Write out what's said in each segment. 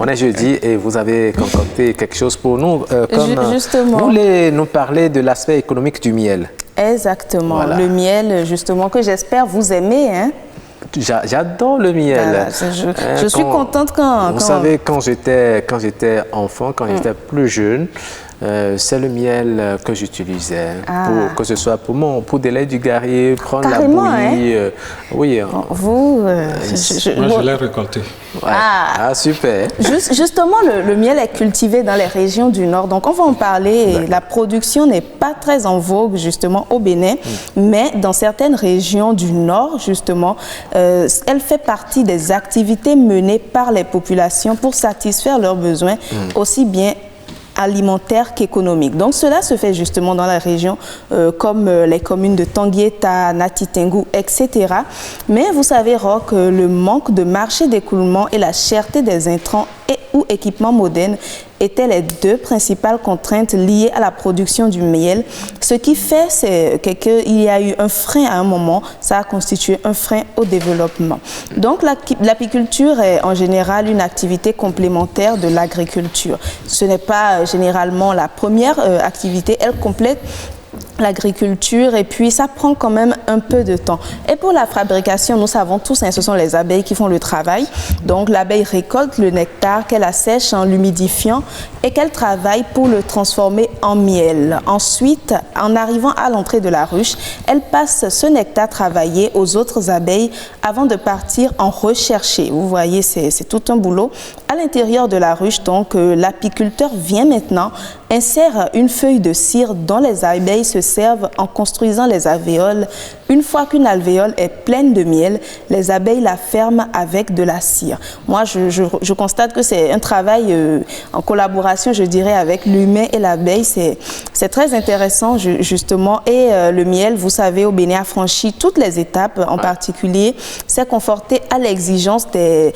On est jeudi et vous avez concocté quelque chose pour nous. Justement. Vous voulez nous parler de l'aspect économique du miel. Exactement. Voilà. Le miel, justement, que j'espère vous aimez, hein. J'adore le miel. Voilà, je suis contente quand... Vous savez, quand j'étais enfant, quand j'étais plus jeune, c'est le miel que j'utilisais, que ce soit pour des laits du Garier, prendre carrément, la bouillie. Hein? Oui. Vous... moi, je l'ai récolté. Ouais. Super. Justement, le miel est cultivé dans les régions du Nord, donc on va en parler. La production n'est pas très en vogue, justement, au Bénin, mais dans certaines régions du Nord, justement, elle fait partie des activités menées par les populations pour satisfaire leurs besoins, aussi bien alimentaire qu'économique. Donc cela se fait justement dans la région comme les communes de Tanguieta, Natitengu, etc. Mais vous savez, Roch, le manque de marché d'écoulement et la cherté des intrants ou équipements modernes étaient les deux principales contraintes liées à la production du miel. Ce qui fait, c'est qu'il y a eu un frein à un moment, ça a constitué un frein au développement. Donc l'apiculture est en général une activité complémentaire de l'agriculture. Ce n'est pas généralement la première activité, elle complète l'agriculture et puis ça prend quand même un peu de temps. Et pour la fabrication, nous savons tous, hein, ce sont les abeilles qui font le travail. Donc l'abeille récolte le nectar qu'elle assèche en l'humidifiant et qu'elle travaille pour le transformer en miel. Ensuite, en arrivant à l'entrée de la ruche, elle passe ce nectar travaillé aux autres abeilles avant de partir en rechercher. Vous voyez, c'est tout un boulot. À l'intérieur de la ruche, donc, l'apiculteur vient maintenant, insère une feuille de cire dont les abeilles se servent en construisant les alvéoles. Une fois qu'une alvéole est pleine de miel, les abeilles la ferment avec de la cire. Moi, je constate que c'est un travail en collaboration, je dirais, avec l'humain et l'abeille. C'est très intéressant, justement. Et le miel, vous savez, au Bénin a franchi toutes les étapes, en particulier, s'est conforté à l'exigence de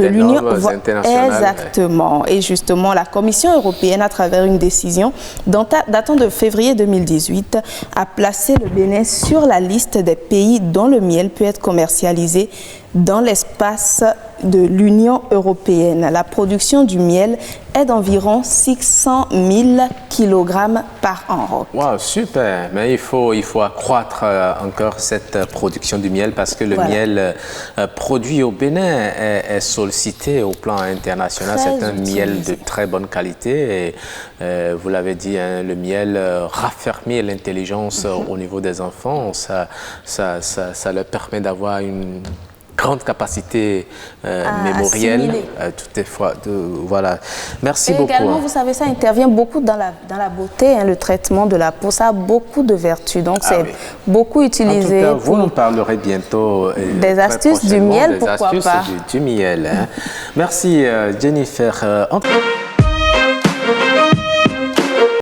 l'Union internationale. Exactement. Et justement, la Commission européenne, à travers une décision datant de février 2018, a placé le Bénin sur la liste des pays dont le miel peut être commercialisé dans l'espace de l'Union européenne. La production du miel est d'environ 600 000 kg par an. Wow, super. Mais il faut accroître encore cette production du miel parce que le miel produit au Bénin est sollicité au plan international. C'est un miel de très bonne qualité et vous l'avez dit, hein, le miel raffermit l'intelligence au niveau des enfants. Ça leur permet d'avoir une grande capacité mémorielle, toutefois, voilà. Merci beaucoup. Également, vous savez, ça intervient beaucoup dans la beauté, hein, le traitement de la peau, ça a beaucoup de vertus, donc c'est beaucoup utilisé. En tout cas, vous nous parlerez bientôt des astuces du miel, pourquoi pas. Du miel. Hein. Merci Jennifer.